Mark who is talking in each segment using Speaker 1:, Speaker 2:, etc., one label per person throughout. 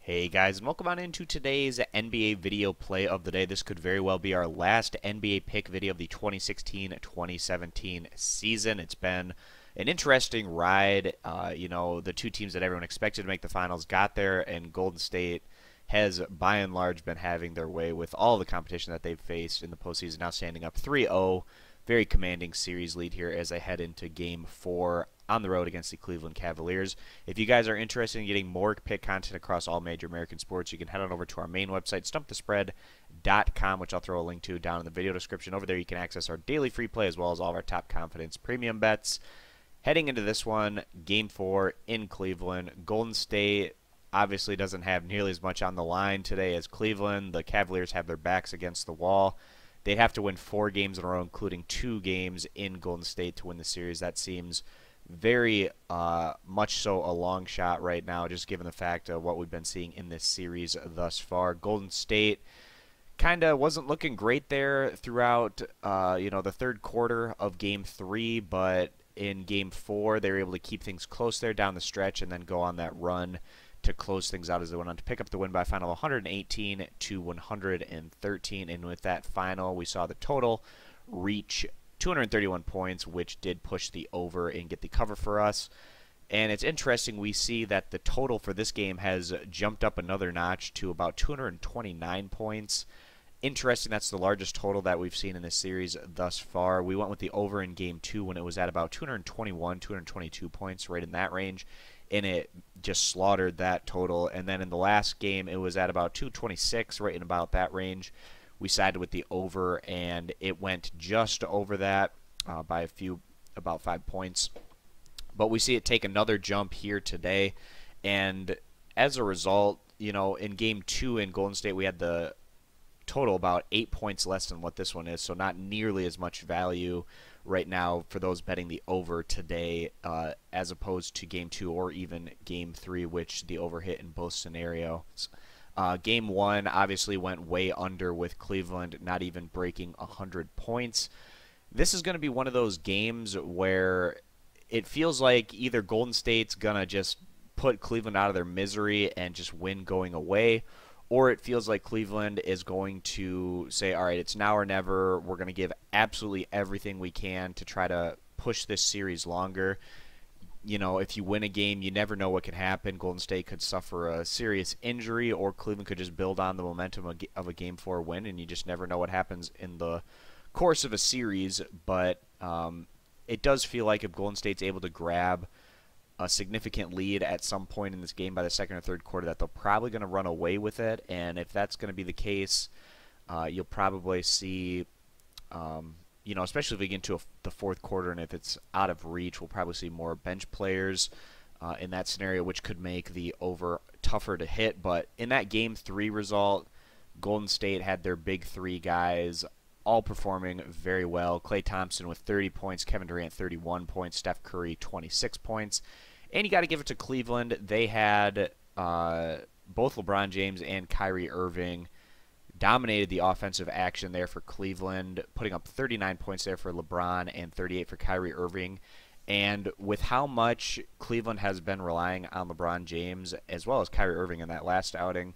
Speaker 1: Hey guys, and welcome on into today's NBA video play of the day. This could very well be our last NBA pick video of the 2016-2017 season. It's been an interesting ride. The two teams that everyone expected to make the finals got there, and Golden State has by and large been having their way with all the competition that they've faced in the postseason, now standing up 3-0. Very commanding series lead here as I head into Game 4 on the road against the Cleveland Cavaliers. If you guys are interested in getting more pick content across all major American sports, you can head on over to our main website, stumpthespread.com, which I'll throw a link to down in the video description. Over there you can access our daily free play as well as all of our top confidence premium bets. Heading into this one, Game 4 in Cleveland, Golden State obviously doesn't have nearly as much on the line today as Cleveland. The Cavaliers have their backs against the wall. They'd have to win 4 games in a row, including 2 games in Golden State to win the series. That seems very much so a long shot right now, just given the fact of what we've been seeing in this series thus far. Golden State kind of wasn't looking great there throughout the third quarter of Game 3, but in Game 4 they were able to keep things close there down the stretch and then go on that run to close things out as they went on to pick up the win by a final 118-113. And with that final, we saw the total reach 231 points, which did push the over and get the cover for us. And it's interesting, we see that the total for this game has jumped up another notch to about 229 points. Interesting, that's the largest total that we've seen in this series thus far. We went with the over in Game 2 when it was at about 221, 222 points, right in that range, and it just slaughtered that total. And then in the last game, it was at about 226, right in about that range. We sided with the over, and it went just over that by about 5 points. But we see it take another jump here today, and as a result, in Game 2 in Golden State, we had the total about 8 points less than what this one is, so not nearly as much value right now for those betting the over today as opposed to Game 2 or even Game 3, which the over hit in both scenarios. Game 1 obviously went way under with Cleveland not even breaking 100 points. This is going to be one of those games where it feels like either Golden State's going to just put Cleveland out of their misery and just win going away, or it feels like Cleveland is going to say, all right, it's now or never. We're going to give absolutely everything we can to try to push this series longer. If you win a game, you never know what can happen. Golden State could suffer a serious injury, or Cleveland could just build on the momentum of a Game 4 win, and you just never know what happens in the course of a series. But it does feel like if Golden State's able to grab a significant lead at some point in this game by the second or third quarter, that they're probably going to run away with it. And if that's going to be the case, you'll probably see, especially if we get into the fourth quarter and if it's out of reach, we'll probably see more bench players in that scenario, which could make the over tougher to hit. But in that Game 3 result, Golden State had their big 3 guys all performing very well. Klay Thompson with 30 points, Kevin Durant 31 points, Steph Curry 26 points. And you got to give it to Cleveland. They had both LeBron James and Kyrie Irving dominated the offensive action there for Cleveland, putting up 39 points there for LeBron and 38 for Kyrie Irving. And with how much Cleveland has been relying on LeBron James as well as Kyrie Irving in that last outing,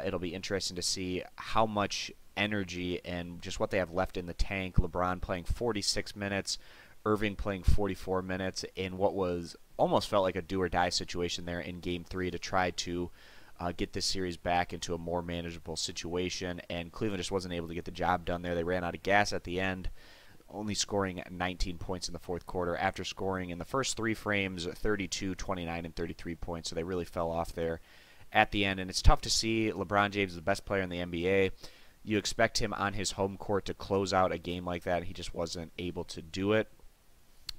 Speaker 1: it'll be interesting to see how much energy and just what they have left in the tank. LeBron playing 46 minutes, Irving playing 44 minutes in what was almost felt like a do-or-die situation there in Game 3 to try to get this series back into a more manageable situation, and Cleveland just wasn't able to get the job done there. They ran out of gas at the end, only scoring 19 points in the fourth quarter after scoring in the first 3 frames 32, 29, and 33 points, so they really fell off there at the end. And it's tough to see. LeBron James is the best player in the NBA. You expect him on his home court to close out a game like that, and he just wasn't able to do it.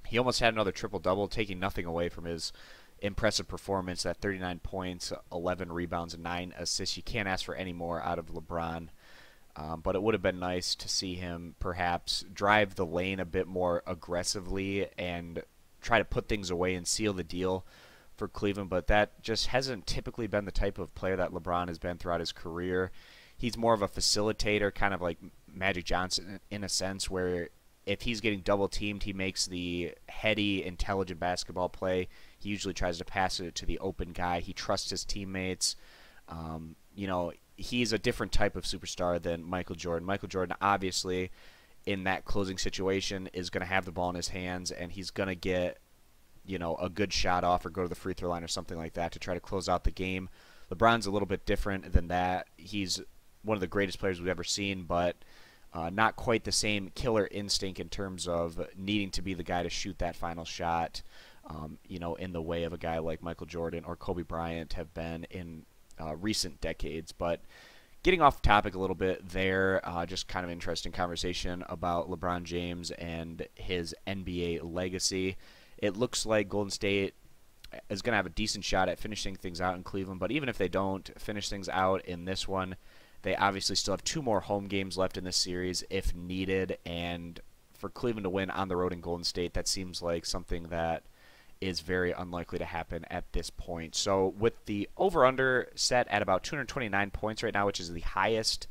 Speaker 1: He almost had another triple-double, taking nothing away from his impressive performance at 39 points, 11 rebounds, and 9 assists. You can't ask for any more out of LeBron. But it would have been nice to see him perhaps drive the lane a bit more aggressively and try to put things away and seal the deal for Cleveland. But that just hasn't typically been the type of player that LeBron has been throughout his career. He's more of a facilitator, kind of like Magic Johnson in a sense, where if he's getting double teamed, he makes the heady, intelligent basketball play. He usually tries to pass it to the open guy. He trusts his teammates. You know, he's a different type of superstar than Michael Jordan. Michael Jordan, obviously, in that closing situation, is going to have the ball in his hands, and he's going to get, you know, a good shot off or go to the free throw line or something like that to try to close out the game. LeBron's a little bit different than that. He's one of the greatest players we've ever seen, but not quite the same killer instinct in terms of needing to be the guy to shoot that final shot, you know, in the way of a guy like Michael Jordan or Kobe Bryant have been in recent decades. But getting off topic a little bit there, just kind of interesting conversation about LeBron James and his NBA legacy. It looks like Golden State is going to have a decent shot at finishing things out in Cleveland, but even if they don't finish things out in this one, they obviously still have 2 more home games left in this series if needed, and for Cleveland to win on the road in Golden State, that seems like something that is very unlikely to happen at this point. So with the over-under set at about 229 points right now, which is the highest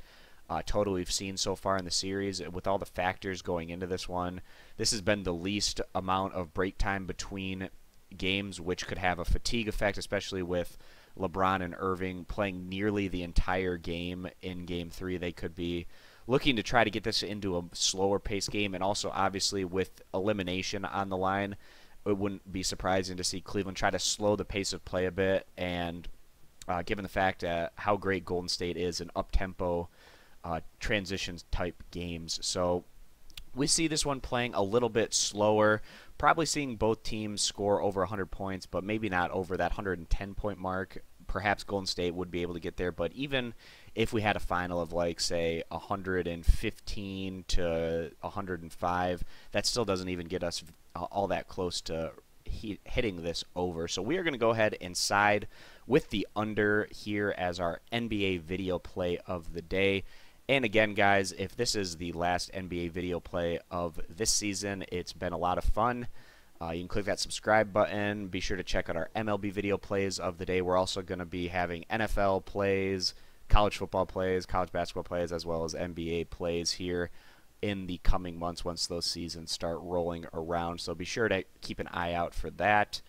Speaker 1: total we've seen so far in the series, with all the factors going into this one, this has been the least amount of break time between games, which could have a fatigue effect, especially with LeBron and Irving playing nearly the entire game in Game 3. They could be looking to try to get this into a slower pace game, and also obviously with elimination on the line, it wouldn't be surprising to see Cleveland try to slow the pace of play a bit, and given the fact how great Golden State is in up-tempo transitions type games. So we see this one playing a little bit slower, probably seeing both teams score over 100 points, but maybe not over that 110-point mark. Perhaps Golden State would be able to get there, but even if we had a final of, like, say, 115 to 105, that still doesn't even get us all that close to hitting this over. So we are going to go ahead and side with the under here as our NBA video play of the day. And again, guys, if this is the last NBA video play of this season, it's been a lot of fun. You can click that subscribe button. Be sure to check out our MLB video plays of the day. We're also going to be having NFL plays, college football plays, college basketball plays, as well as NBA plays here in the coming months once those seasons start rolling around. So be sure to keep an eye out for that.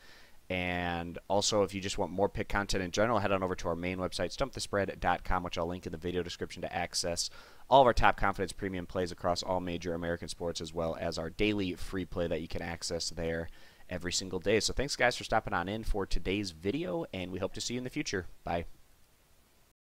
Speaker 1: And also, if you just want more pick content in general, head on over to our main website, stumpthespread.com, which I'll link in the video description to access all of our top confidence premium plays across all major American sports, as well as our daily free play that you can access there every single day. So thanks, guys, for stopping on in for today's video, and we hope to see you in the future. Bye.